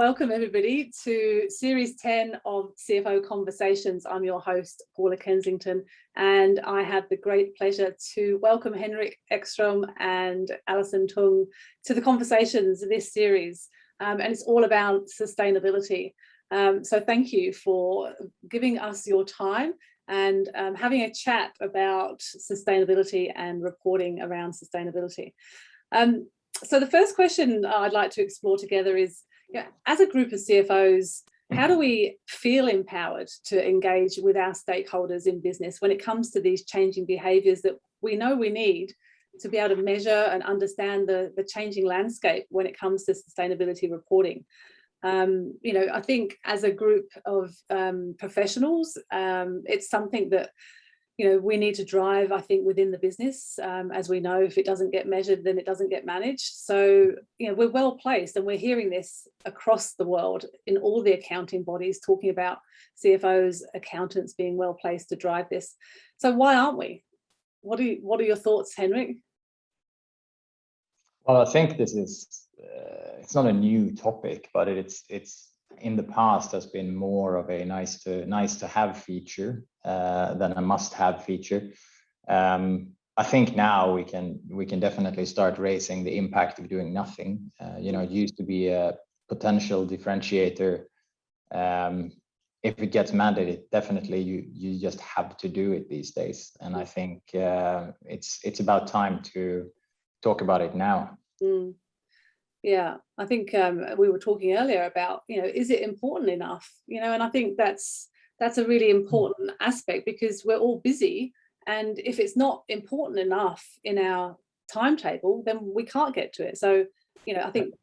welcome everybody to Series 10 of CFO Conversations. I'm your host, Paula Kensington, and I have the great pleasure to welcome Henrik Ekström and Alison Tung to the conversations of this series. And it's all about sustainability. So thank you for giving us your time and having a chat about sustainability and reporting around sustainability. So the first question I'd like to explore together is, as a group of CFOs, how do we feel empowered to engage with our stakeholders in business when it comes to these changing behaviours that we know we need to be able to measure and understand the changing landscape when it comes to sustainability reporting? I think as a group of professionals, it's something that we need to drive, I think, within the business. As we know, if it doesn't get measured, then it doesn't get managed. So, we're well placed, and we're hearing this across the world in all the accounting bodies talking about CFOs, accountants being well placed to drive this. So why aren't we? What are your thoughts, Henrik? Well, I think this is, it's not a new topic, but it's in the past has been more of a nice to have feature than a must have feature. I think now we can definitely start raising the impact of doing nothing. It used to be a potential differentiator. If it gets mandated, definitely you just have to do it these days. And I think it's about time to talk about it now. Yeah, I think we were talking earlier about, is it important enough? And I think that's a really important aspect, because we're all busy, and if it's not important enough in our timetable, then we can't get to it. So, I think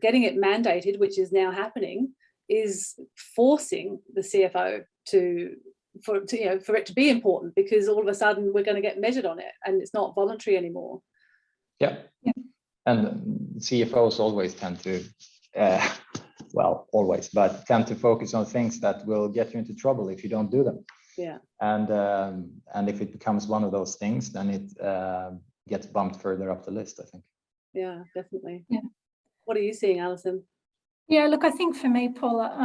getting it mandated, which is now happening, is forcing the CFO for it to be important, because all of a sudden we're going to get measured on it, and it's not voluntary anymore. Yeah. And CFOs always tend to, tend to focus on things that will get you into trouble if you don't do them. Yeah. And if it becomes one of those things, then it gets bumped further up the list, I think. Yeah, definitely. Yeah. What are you seeing, Alison? Yeah, look, I think for me, Paula,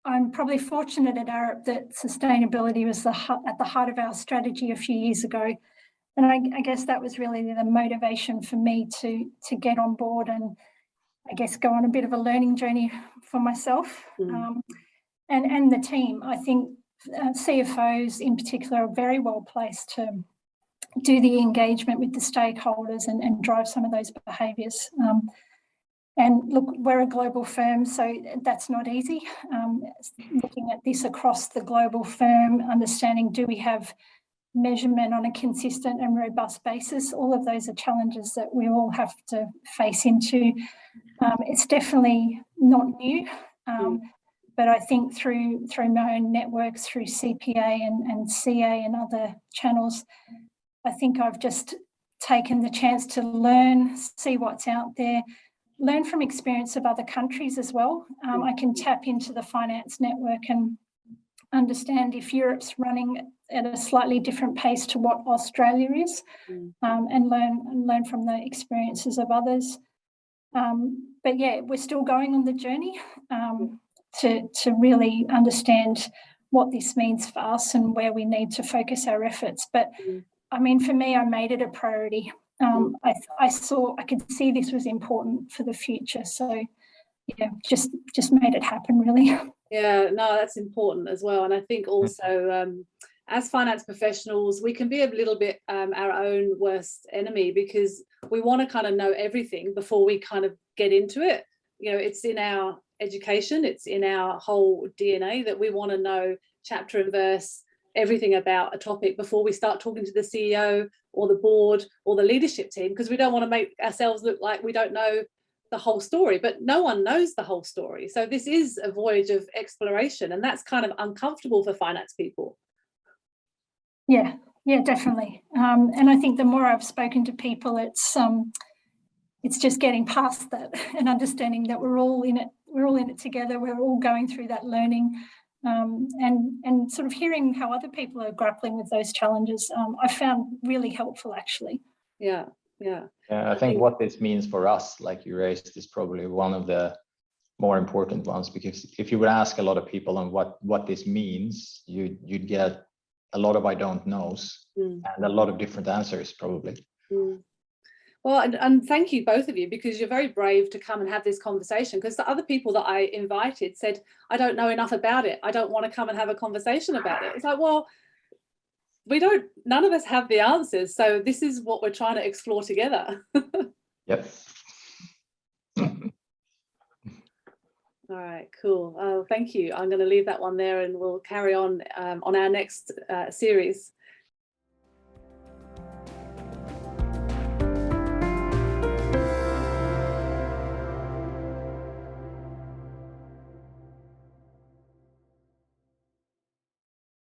I'm probably fortunate at Arup that sustainability was at the heart of our strategy a few years ago. And I guess that was really the motivation for me to get on board and, I guess, go on a bit of a learning journey for myself and the team. I think CFOs in particular are very well placed to do the engagement with the stakeholders and drive some of those behaviours. And look, we're a global firm, so that's not easy. Looking at this across the global firm, understanding, do we have measurement on a consistent and robust basis? All of those are challenges that we all have to face into. It's definitely not new, but I think through my own networks, through CPA and CA and other channels, I think I've just taken the chance to learn, see what's out there, learn from experience of other countries as well. I can tap into the finance network and understand if Europe's running at a slightly different pace to what Australia is, and learn from the experiences of others. But yeah, we're still going on the journey to really understand what this means for us and where we need to focus our efforts. But I mean, for me, I made it a priority. I could see this was important for the future. So yeah, just made it happen, really. Yeah, no, that's important as well. And I think also as finance professionals, we can be a little bit our own worst enemy, because we want to kind of know everything before we kind of get into it. It's in our education, it's in our whole DNA that we want to know chapter and verse, everything about a topic before we start talking to the CEO or the board or the leadership team, because we don't want to make ourselves look like we don't know the whole story. But no one knows the whole story. So this is a voyage of exploration, and that's kind of uncomfortable for finance people. Yeah, definitely. And I think the more I've spoken to people, it's just getting past that and understanding that we're all in it together. We're all going through that learning, and sort of hearing how other people are grappling with those challenges. I found really helpful, actually. Yeah. I think what this means for us, like you raised, is probably one of the more important ones, because if you would ask a lot of people on what this means, you'd get a lot of I don't knows and a lot of different answers probably. Well, and thank you both of you, because you're very brave to come and have this conversation, because the other people that I invited said, I don't know enough about it, I don't want to come and have a conversation about it. It's like, well, none of us have the answers, so this is what we're trying to explore together. Yep. All right, cool. Thank you. I'm going to leave that one there, and we'll carry on our next series.